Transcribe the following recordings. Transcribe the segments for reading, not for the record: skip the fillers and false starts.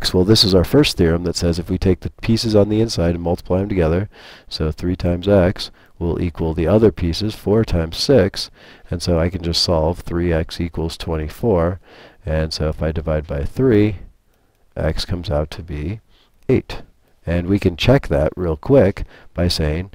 x, well, this is our first theorem that says if we take the pieces on the inside and multiply them together, so 3 times x will equal the other pieces, 4 times 6, and so I can just solve 3x equals 24, and so if I divide by 3, x comes out to be 8. And we can check that real quick by saying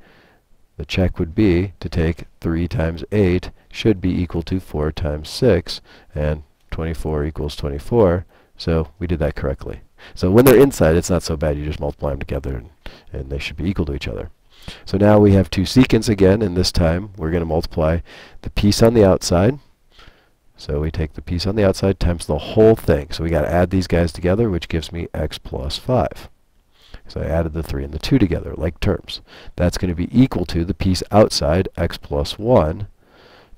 the check would be to take 3 times 8 should be equal to 4 times 6, and 24 equals 24, so we did that correctly. So when they're inside, it's not so bad. You just multiply them together, and they should be equal to each other. So now we have two secants again, and this time we're going to multiply the piece on the outside. So we take the piece on the outside times the whole thing. So we got to add these guys together, which gives me x plus 5. So I added the 3 and the 2 together, like terms. That's going to be equal to the piece outside, x plus 1,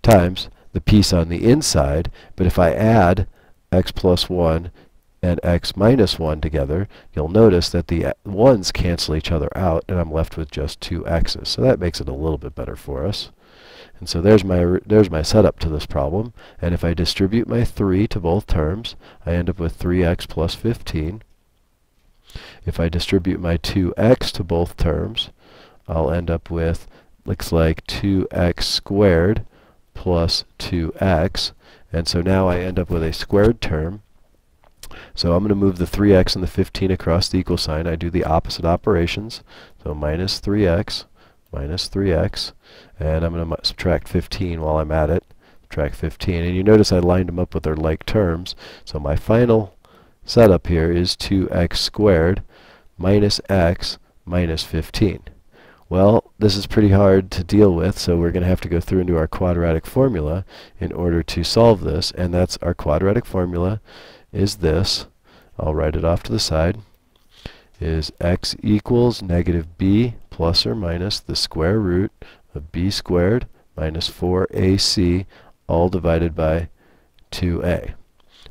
times the piece on the inside. But if I add x plus 1 and x minus 1 together, you'll notice that the 1's cancel each other out, and I'm left with just 2 x's. So that makes it a little bit better for us. And so there's my setup to this problem. And if I distribute my 3 to both terms, I end up with 3x plus 15. If I distribute my 2x to both terms, I'll end up with, looks like 2x squared plus 2x. And so now I end up with a squared term. So I'm going to move the 3x and the 15 across the equal sign. I do the opposite operations. So minus 3x, and I'm going to subtract 15 while I'm at it. Subtract 15. And you notice I lined them up with their like terms. So my final setup here is 2x squared minus x minus 15. Well, this is pretty hard to deal with, so we're going to have to go through into our quadratic formula in order to solve this. And that's our quadratic formula is this. I'll write it off to the side. Is x equals negative b plus or minus the square root of b squared minus 4ac all divided by 2a.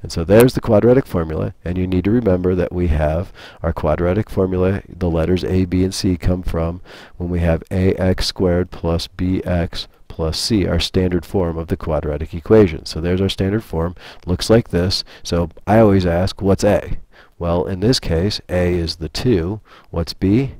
And so there's the quadratic formula, and you need to remember that we have our quadratic formula, the letters a, b, and c come from when we have ax squared plus bx plus c, our standard form of the quadratic equation. So there's our standard form. Looks like this. So I always ask, what's a? Well, in this case, a is the 2. What's b?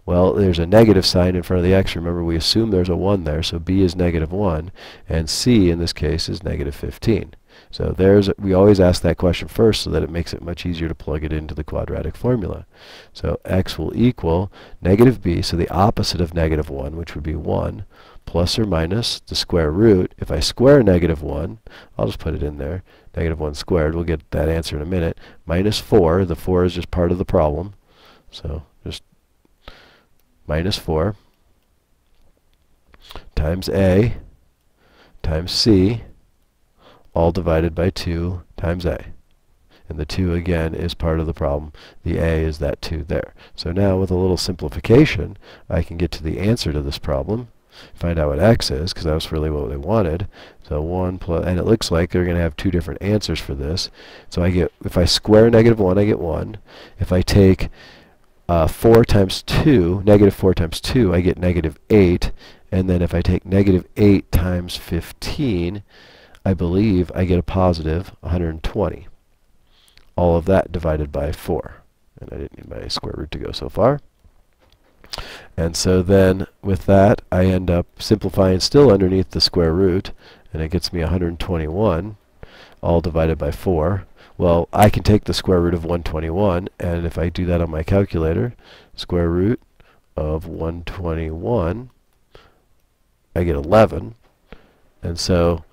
Well, there's a negative sign in front of the x. Remember, we assume there's a 1 there, so b is negative 1, and c in this case is negative 15. So we always ask that question first so that it makes it much easier to plug it into the quadratic formula. So x will equal negative b, so the opposite of negative 1, which would be 1, plus or minus the square root. If I square negative 1, I'll just put it in there, negative 1 squared, we'll get that answer in a minute, minus 4, the 4 is just part of the problem, so just minus 4 times a times c all divided by 2 times a. And the 2 again is part of the problem. The a is that 2 there. So now with a little simplification, I can get to the answer to this problem, find out what x is, because that was really what they wanted. So 1 plus, and it looks like they're going to have two different answers for this. So I get, if I square negative 1, I get 1. If I take 4 times 2, negative 4 times 2, I get negative 8. And then if I take negative 8 times 15, I believe I get a positive 120. All of that divided by 4. And I didn't need my square root to go so far. And so then with that, I end up simplifying still underneath the square root, and it gets me 121, all divided by 4. Well, I can take the square root of 121, and if I do that on my calculator, square root of 121, I get 11. And so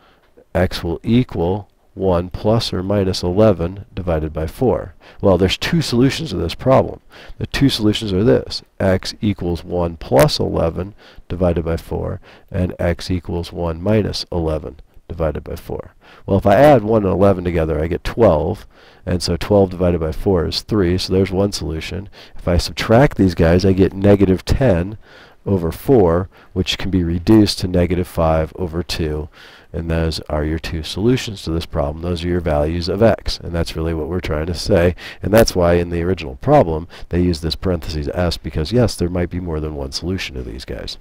x will equal 1 plus or minus 11 divided by 4. Well, there's two solutions to this problem. The two solutions are this. X equals 1 plus 11 divided by 4, and x equals 1 minus 11 divided by 4. Well, if I add 1 and 11 together, I get 12, and so 12 divided by 4 is 3, so there's one solution. If I subtract these guys, I get negative 10 over 4, which can be reduced to negative 5 over 2. And those are your two solutions to this problem. Those are your values of x. And that's really what we're trying to say. And that's why in the original problem, they used this parentheses s, because yes, there might be more than one solution to these guys.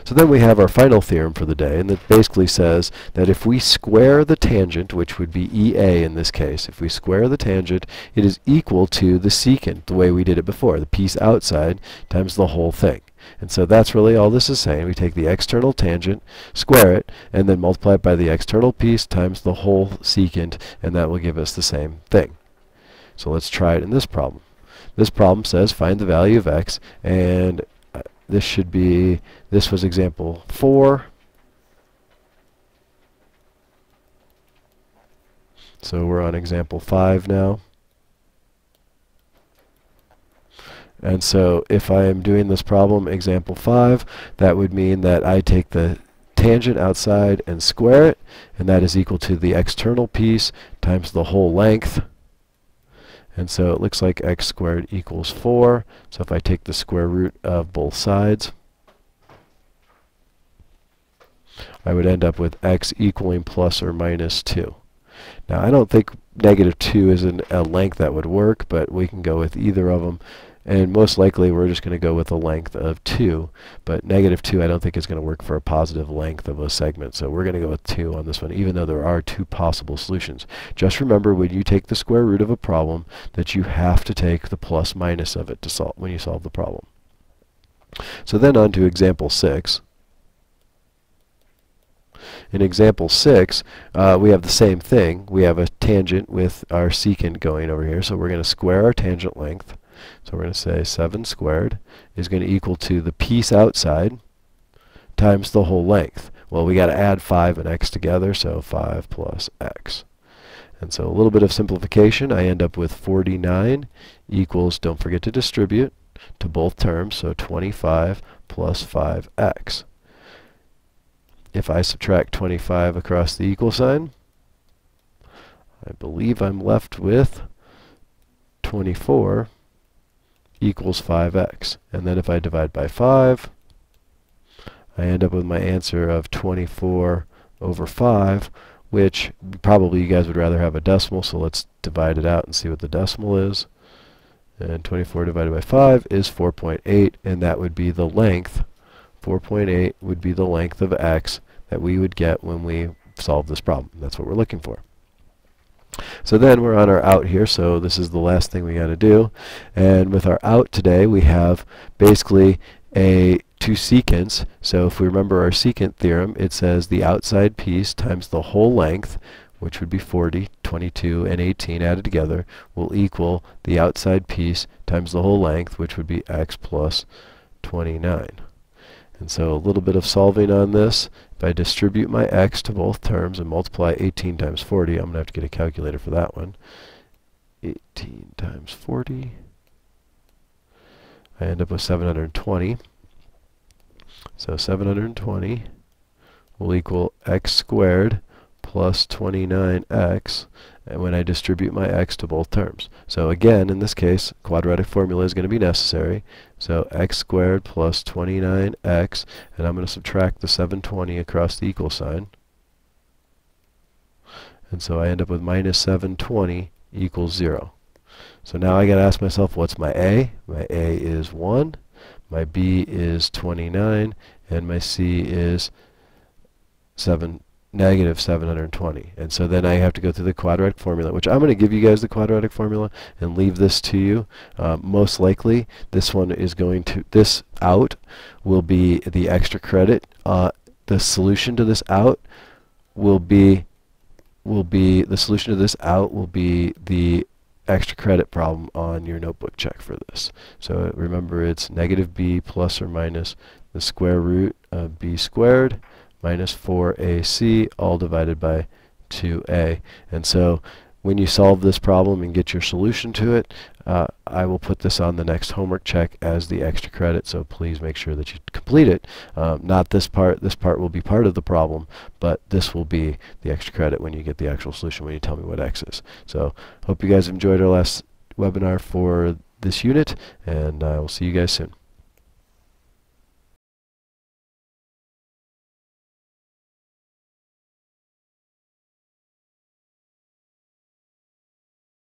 So then we have our final theorem for the day, and that basically says that if we square the tangent, which would be EA in this case, if we square the tangent, it is equal to the secant, the way we did it before, the piece outside times the whole thing. And so that's really all this is saying. We take the external tangent, square it, and then multiply it by the external piece times the whole secant, and that will give us the same thing. So let's try it in this problem. This problem says find the value of x, and this was example 4. So we're on example 5 now. And so if I am doing this problem, example 5, that would mean that I take the tangent outside and square it, and that is equal to the external piece times the whole length. And so it looks like x squared equals 4. So if I take the square root of both sides, I would end up with x equaling plus or minus 2. Now I don't think negative 2 is a length that would work, but we can go with either of them. And most likely we're just going to go with a length of 2. But negative 2 I don't think is going to work for a positive length of a segment. So we're going to go with 2 on this one, even though there are 2 possible solutions. Just remember when you take the square root of a problem that you have to take the plus minus of it to solve when you solve the problem. So then on to example 6. In example 6, we have the same thing. We have a tangent with our secant going over here. So we're going to square our tangent length. So we're going to say 7 squared is going to equal to the piece outside times the whole length. Well, we got to add 5 and x together, so 5 plus x. And so a little bit of simplification, I end up with 49 equals, don't forget to distribute to both terms, so 25 plus 5x. If I subtract 25 across the equal sign, I believe I'm left with 24 equals 5x. And then if I divide by 5, I end up with my answer of 24 over 5, which probably you guys would rather have a decimal, so let's divide it out and see what the decimal is. And 24 divided by 5 is 4.8, and that would be the length. 4.8 would be the length of x that we would get when we solve this problem. That's what we're looking for. So then we're on our out here, so this is the last thing we got to do. And with our out today, we have basically two secants. So if we remember our secant theorem, it says the outside piece times the whole length, which would be 40, 22, and 18 added together, will equal the outside piece times the whole length, which would be x plus 29. And so a little bit of solving on this. If I distribute my x to both terms and multiply 18 times 40, I'm going to have to get a calculator for that one. 18 times 40. I end up with 720. So 720 will equal x squared plus 29x, and when I distribute my x to both terms. So again, in this case, quadratic formula is going to be necessary. So x squared plus 29x, and I'm going to subtract the 720 across the equal sign. And so I end up with minus 720 equals 0. So now I got to ask myself, what's my a? My a is 1, my b is 29, and my c is negative 720. And so then I have to go through the quadratic formula, which I'm going to give you guys the quadratic formula and leave this to you. Most likely this one is going to, this out will be the extra credit. The solution to this out will be the extra credit problem on your notebook check for this. So remember, it's negative b plus or minus the square root of b squared minus 4ac, all divided by 2a. And so when you solve this problem and get your solution to it, I will put this on the next homework check as the extra credit, so please make sure that you complete it. Not this part. This part will be part of the problem, but this will be the extra credit when you get the actual solution, when you tell me what x is. So hope you guys enjoyed our last webinar for this unit, and I will see you guys soon.